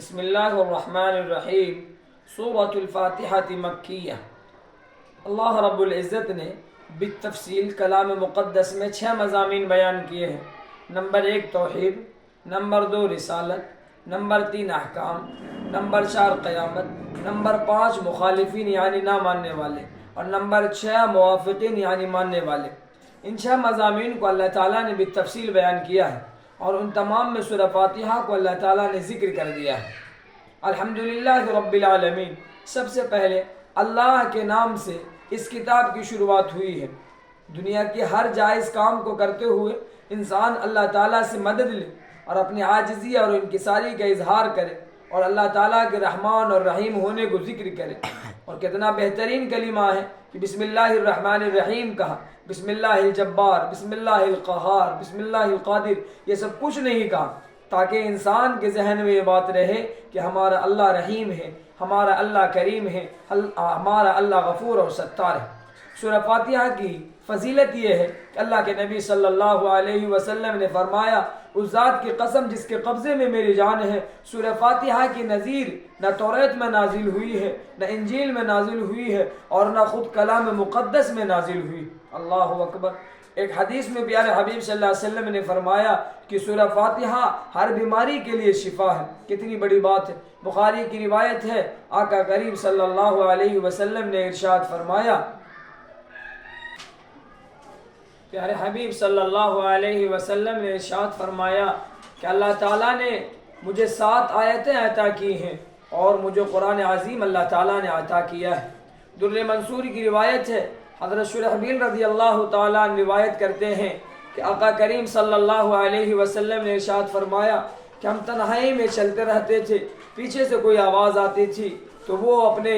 بسم اللہ الرحمن الرحیم سورۃ الفاتحہ مکیہ۔ اللہ رب العزت نے بالتفصیل کلام مقدس میں 6 مضامین بیان کیے ہیں۔ نمبر 1 توحید، نمبر 2 رسالت، نمبر 3 احکام، نمبر 4 قیامت، نمبر 5 مخالفین یعنی نہ ماننے والے، اور نمبر 6 موافقین یعنی ماننے والے۔ ان 6 مضامین کو اللہ تعالیٰ نے بالتفصیل بیان کیا ہے، اور ان تمام میں سورہ فاتحہ کو اللہ تعالیٰ نے ذکر کر دیا ہے۔ الحمدللہ رب العالمین، سب سے پہلے اللہ کے نام سے اس کتاب کی شروعات ہوئی ہے۔ دنیا کے ہر جائز کام کو کرتے ہوئے انسان اللہ تعالیٰ سے مدد لے اور اپنی عاجزی اور انکساری کا اظہار کرے، اور اللہ تعالیٰ کے رحمان اور رحیم ہونے کو ذکر کرے۔ اور کتنا بہترین کلمہ ہے کہ بسم اللہ الرحمن الرحیم کہا، بسم اللہ الجبار، بسم اللہ القہار، بسم اللہ القادر، یہ سب کچھ نہیں کہا تاکہ انسان کے ذہن میں یہ بات رہے کہ ہمارا اللہ رحیم ہے، ہمارا اللہ کریم ہے، ہمارا اللہ غفور اور ستار ہے۔ سورہ فاتحہ کی فضیلت یہ ہے کہ اللہ کے نبی صلی اللہ علیہ وسلم نے فرمایا، اس ذات کی قسم جس کے قبضے میں میری جان ہے، سورہ فاتحہ کی نظیر نہ توریت میں نازل ہوئی ہے، نہ انجیل میں نازل ہوئی ہے، اور نہ خود کلام مقدس میں نازل ہوئی۔ اللہ اکبر۔ ایک حدیث میں پیارے حبیب صلی اللہ علیہ وسلم نے فرمایا کہ سورہ فاتحہ ہر بیماری کے لیے شفا ہے۔ کتنی بڑی بات ہے۔ بخاری کی روایت ہے، آقا کریم صلی اللہ علیہ وسلم نے ارشاد فرمایا، پیارے حبیب صلی اللہ علیہ وسلم نے ارشاد فرمایا کہ اللہ تعالیٰ نے مجھے 7 آیتیں عطا کی ہیں، اور مجھے قرآن عظیم اللہ تعالیٰ نے عطا کیا ہے۔ در منصور کی روایت ہے، حضرت شرحبیل رضی اللہ تعالیٰ عنہ روایت کرتے ہیں کہ آقا کریم صلی اللہ علیہ وسلم نے ارشاد فرمایا کہ ہم تنہائی میں چلتے رہتے تھے، پیچھے سے کوئی آواز آتی تھی تو وہ اپنے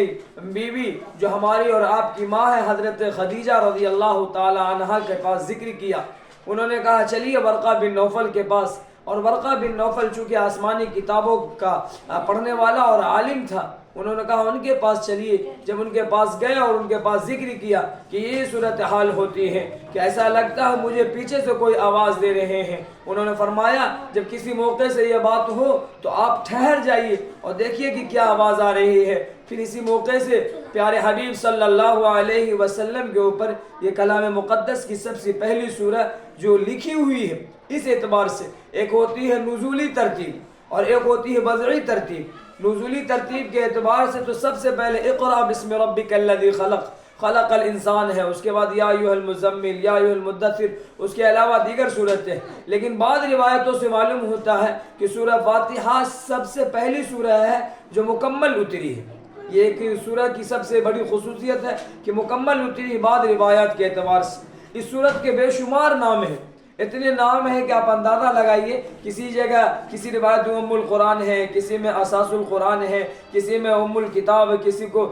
بیوی جو ہماری اور آپ کی ماں ہے حضرت خدیجہ رضی اللہ تعالیٰ عنہا کے پاس ذکر کیا۔ انہوں نے کہا چلیے ورقہ بن نوفل کے پاس، اور ورقہ بن نوفل چونکہ آسمانی کتابوں کا پڑھنے والا اور عالم تھا، انہوں نے کہا ان کے پاس چلیے۔ جب ان کے پاس گئے اور ان کے پاس ذکر کیا کہ یہ صورتحال ہوتی ہے کہ ایسا لگتا ہے مجھے پیچھے سے کوئی آواز دے رہے ہیں، انہوں نے فرمایا جب کسی موقع سے یہ بات ہو تو آپ ٹھہر جائیے اور دیکھیے کہ کیا آواز آ رہی ہے۔ پھر اسی موقع سے پیارے حبیب صلی اللہ علیہ وسلم کے اوپر یہ کلام مقدس کی سب سے پہلی سورہ جو لکھی ہوئی ہے، اس اعتبار سے ایک ہوتی ہے نزولی ترتیب اور ایک ہوتی ہے وضعی ترتیب۔ نزولی ترتیب کے اعتبار سے تو سب سے پہلے اقرأ بسم ربک الذی خلق، خلق الانسان ہے، اس کے بعد یا ایھا المزمل، یا ایھا المدثر، اس کے علاوہ دیگر صورتیں۔ لیکن بعض روایتوں سے معلوم ہوتا ہے کہ سورہ فاتحہ سب سے پہلی سورہ ہے جو مکمل اتری ہے۔ یہ ایک سورہ کی سب سے بڑی خصوصیت ہے کہ مکمل اتری بعض روایات کے اعتبار سے۔ اس سورت کے بے شمار نام ہیں، اتنے نام ہیں کہ آپ اندازہ لگائیے، کسی جگہ کسی روایت میں ام القرآن ہے، کسی میں اساس القرآن ہے، کسی میں ام الکتاب، کسی کو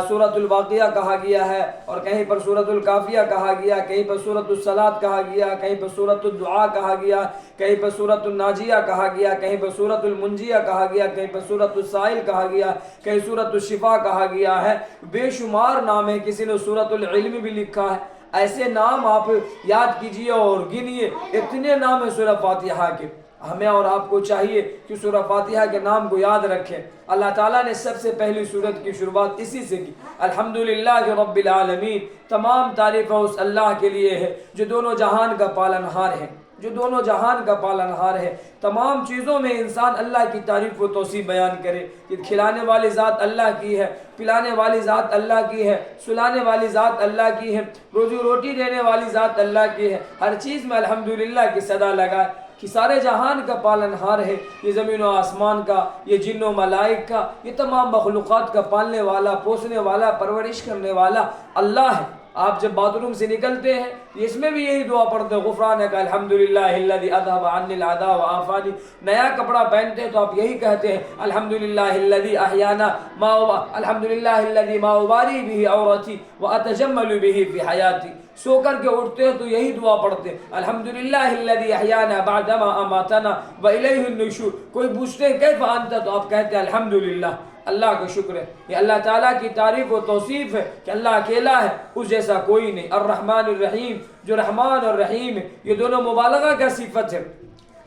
سورۃ الواقعہ کہا گیا ہے، اور کہیں پر سورۃ الکافیہ کہا گیا، کہیں پر سورۃ الصلاۃ کہا گیا، کہیں پر سورۃ الدعاء کہا گیا، کہیں پر سورۃ الناجیہ کہا گیا، کہیں پر سورۃ المنجیہ کہا گیا، کہیں پر سورۃ السائل کہا گیا، کہیں سورۃ الشفا کہا گیا ہے۔ بے شمار نام ہیں، کسی نے سورۃ العلم بھی لکھا ہے۔ ایسے نام آپ یاد کیجئے اور گنیے، اتنے نام ہیں سورہ فاتحہ کے۔ ہمیں اور آپ کو چاہیے کہ سورہ فاتحہ کے نام کو یاد رکھیں۔ اللہ تعالیٰ نے سب سے پہلی سورت کی شروعات اسی سے کی، الحمدللہ رب العالمین۔ تمام تعریف اس اللہ کے لیے ہے جو دونوں جہان کا پالنہار ہے، جو دونوں جہان کا پالنہار ہے۔ تمام چیزوں میں انسان اللہ کی تعریف و توصیف بیان کرے کہ کھلانے والی ذات اللہ کی ہے، پلانے والی ذات اللہ کی ہے، سلانے والی ذات اللہ کی ہے، روزی روٹی دینے والی ذات اللہ کی ہے۔ ہر چیز میں الحمدللہ کی صدا لگائے کہ سارے جہان کا پالنہار ہے، یہ زمین و آسمان کا، یہ جن و ملائک کا، یہ تمام مخلوقات کا پالنے والا، پوسنے والا، پرورش کرنے والا اللہ ہے۔ آپ جب باتھ روم سے نکلتے ہیں اس میں بھی یہی دعا پڑھتے ہیں، غفرانک الحمدللہ الذی اذھب عنی العداء وعافانی۔ نیا کپڑا پہنتے ہیں تو آپ یہی کہتے ہیں الحمدللہ الذی احیانا الحمدللہ الذی ما ابالی بہ عورتی واتجمل بہ فی حیاتی۔ سو کر کے اٹھتے ہیں تو یہی دعا پڑھتے ہیں الحمدللہ الذی احیانا بعدما اماتنا والیہ النشور۔ کوئی پوچھتے ہیں کیف انت تو آپ کہتے ہیں الحمدللہ۔ اللہ کا شکر ہے، یہ اللہ تعالیٰ کی تعریف و توصیف ہے کہ اللہ اکیلا ہے، اس جیسا کوئی نہیں۔ الرحمن الرحیم، جو رحمان اور رحیم ہے، یہ دونوں مبالغہ کا صفت ہے۔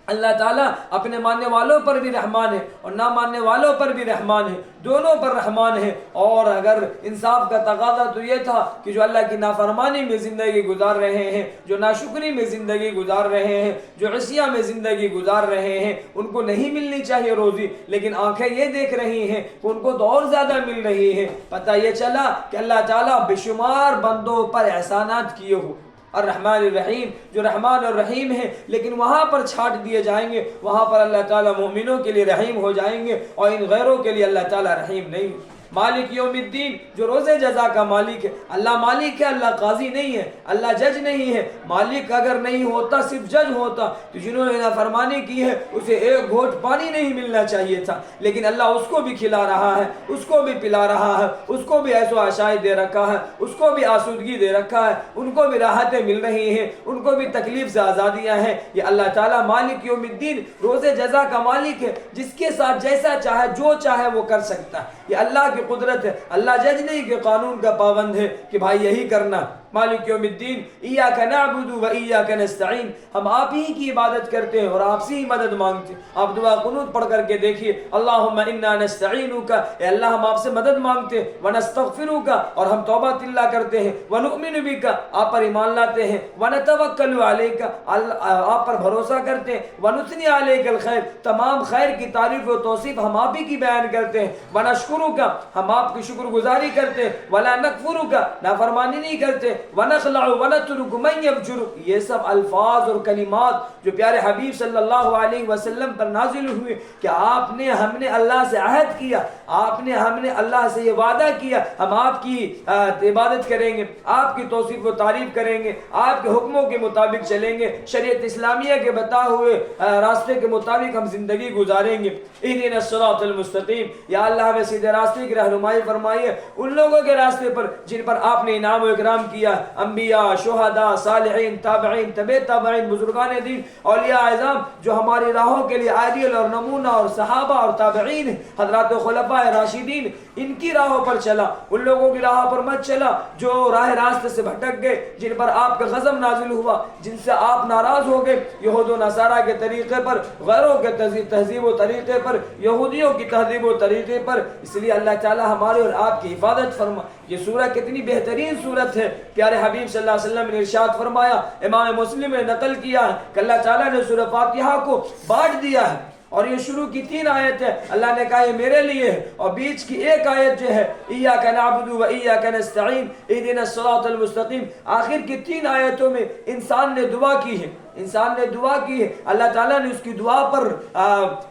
اللہ تعالیٰ اپنے ماننے والوں پر بھی رحمان ہے اور نہ ماننے والوں پر بھی رحمان ہے، دونوں پر رحمان ہے۔ اور اگر انصاف کا تقاضا تو یہ تھا کہ جو اللہ کی نافرمانی میں زندگی گزار رہے ہیں، جو ناشکری میں زندگی گزار رہے ہیں، جو عصیاں میں زندگی گزار رہے ہیں، ان کو نہیں ملنی چاہیے روزی، لیکن آنکھیں یہ دیکھ رہی ہیں کہ ان کو تو اور زیادہ مل رہی ہے۔ پتہ یہ چلا کہ اللہ تعالیٰ بے شمار بندوں پر احسانات کیے ہو، الرحمن الرحیم، جو رحمان اور رحیم ہے، لیکن وہاں پر چھانٹ دیے جائیں گے، وہاں پر اللہ تعالیٰ مومنوں کے لیے رحیم ہو جائیں گے اور ان غیروں کے لیے اللہ تعالیٰ رحیم نہیں۔ مالک یوم الدین، جو روز جزا کا مالک ہے، اللہ مالک ہے، اللہ قاضی نہیں ہے، اللہ جج نہیں ہے۔ مالک اگر نہیں ہوتا، صرف جج ہوتا، تو جنہوں نے نافرمانی کی ہے اسے ایک گھونٹ پانی نہیں ملنا چاہیے تھا، لیکن اللہ اس کو بھی کھلا رہا ہے، اس کو بھی پلا رہا ہے، اس کو بھی عیش و عشائی دے رکھا ہے، اس کو بھی آسودگی دے رکھا ہے، ان کو بھی راحتیں مل رہی ہیں، ان کو بھی تکلیف سے آزادیاں ہیں۔ یہ اللہ تعالیٰ مالک یوم الدین، روز جزا کا مالک ہے، جس کے ساتھ جیسا چاہے، جو چاہے وہ کر سکتا ہے۔ یہ اللہ کی قدرت ہے، اللہ جج نہیں کہ قانون کا پابند ہے کہ بھائی یہی کرنا۔ مالک یوم الدین، ایاک نعبد و ایاک نستعین، ہم آپ ہی کی عبادت کرتے ہیں اور آپ سے ہی مدد مانگتے ہیں۔ آپ دعا قنوت پڑھ کر کے دیکھیے، اللہم انا نستعینک، اے اللہ ہم آپ سے مدد مانگتے ہیں، ونستغفرک، اور ہم توبہ اللہ کرتے ہیں، ونؤمن بک، آپ پر ایمان لاتے ہیں، ونتوکل علیک، آپ پر بھروسہ کرتے ہیں، ونثنی علیک الخیر، تمام خیر کی تعریف و توصیف ہم آپ ہی کی بیان کرتے ہیں، ونشکرک، ہم آپ کی شکر گزاری کرتے ہیں، ولا نکفرک، نافرمانی نہیں کرتے، ونخلع ونترک من یفجرک۔ یہ سب الفاظ اور کلمات جو پیارے حبیب صلی اللہ علیہ وسلم پر نازل ہوئے کہ ہم نے اللہ سے عہد کیا، ہم نے اللہ سے یہ وعدہ کیا، ہم آپ کی عبادت کریں گے، آپ کی توصیف و تعریف کریں گے، آپ کے حکموں کے مطابق چلیں گے، شریعت اسلامیہ کے بتا ہوئے راستے کے مطابق ہم زندگی گزاریں گے۔ اہدنا الصراط المستقیم، یا اللہ ہمیں سیدھے راستے کی رہنمائی فرمائیے، ان لوگوں کے راستے پر جن پر آپ نے انعام و اکرام کیا، انبیاء، شہداء، صالحین، تابعین، تبع تابعین، بزرگان دین، اولیاء اعظام، جو ہماری راہوں کے لیے آئیڈیل اور نمونہ، اور صحابہ اور تابعین، حضرات خلفاء راشدین، ان کی راہوں پر چلا، ان لوگوں کی راہوں پر مت چلا جو راہ راست سے بھٹک گئے، جن پر آپ کا غضب نازل ہوا، جن سے آپ ناراض ہو گئے، یہود و نصارہ کے طریقے پر، غیروں کے تہذیب و طریقے پر، یہودیوں کی تہذیب و طریقے پر۔ اس لیے اللہ تعالی ہمارے اور آپ کی حفاظت فرما۔ یہ سورہ کتنی بہترین سورت ہے، پیارے حبیب صلی اللہ علیہ وسلم نے ارشاد فرمایا، امام مسلم نے نقل کیا ہے کہ اللہ تعالیٰ نے سورہ فاتحہ کو بانٹ دیا ہے، اور یہ شروع کی 3 آیت ہے، اللہ نے کہا یہ میرے لیے ہے، اور بیچ کی 1 آیت جو ہے ایاک نعبد و ایاک نستعین اہدنا الصراط المستقیم، آخر کی 3 آیتوں میں انسان نے دعا کی ہے، اللہ تعالیٰ نے اس کی دعا پر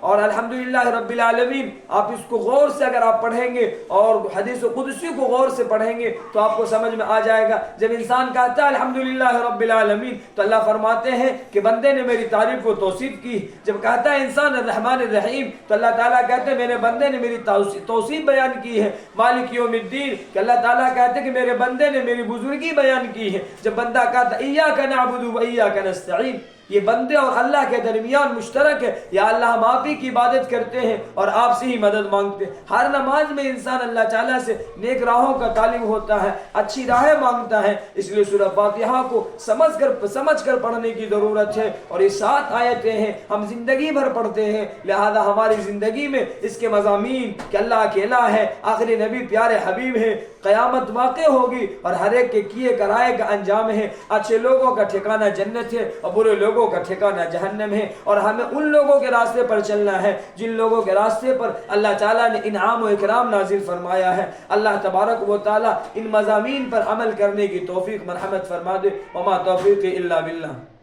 اور الحمدللہ رب العالمین، آپ اس کو غور سے اگر آپ پڑھیں گے اور حدیث قدسی کو غور سے پڑھیں گے تو آپ کو سمجھ میں آ جائے گا۔ جب انسان کہتا ہے الحمدللہ رب العالمین تو اللہ فرماتے ہیں کہ بندے نے میری تعریف و توصیف کی۔ جب کہتا ہے انسان الرحمن الرحیم تو اللہ تعالیٰ کہتے ہیں میرے بندے نے میری توصیف بیان کی ہے۔ مالک یوم الدین کہ اللہ تعالیٰ کہتے ہیں کہ میرے بندے نے میری بزرگی بیان کی ہے۔ جب بندہ کہتا ہے ایاک نعبد و ایاک نستعین، یہ بندے اور اللہ کے درمیان مشترک ہے، یا اللہ ہم آپ ہی کی عبادت کرتے ہیں اور آپ سے ہی مدد مانگتے ہیں۔ ہر نماز میں انسان اللہ تعالیٰ سے نیک راہوں کا طالب ہوتا ہے، اچھی راہیں مانگتا ہے، اس لیے سورہ فاتحہ کو سمجھ کر پڑھنے کی ضرورت ہے۔ اور یہ 7 آیتیں ہیں، ہم زندگی بھر پڑھتے ہیں، لہذا ہماری زندگی میں اس کے مضامین کہ اللہ اکیلا ہے، آخری نبی پیارے حبیب ہے، قیامت واقع ہوگی اور ہر ایک کے کیے کرائے کا انجام ہے، اچھے لوگوں کا ٹھکانہ جنت ہے اور برے لوگوں کا ٹھکانہ جہنم ہے، اور ہمیں ان لوگوں کے راستے پر چلنا ہے جن لوگوں کے راستے پر اللہ تعالیٰ نے انعام و اکرام نازل فرمایا ہے۔ اللہ تبارک و تعالیٰ ان مضامین پر عمل کرنے کی توفیق مرحمت فرما دے، وما توفیق الا باللہ۔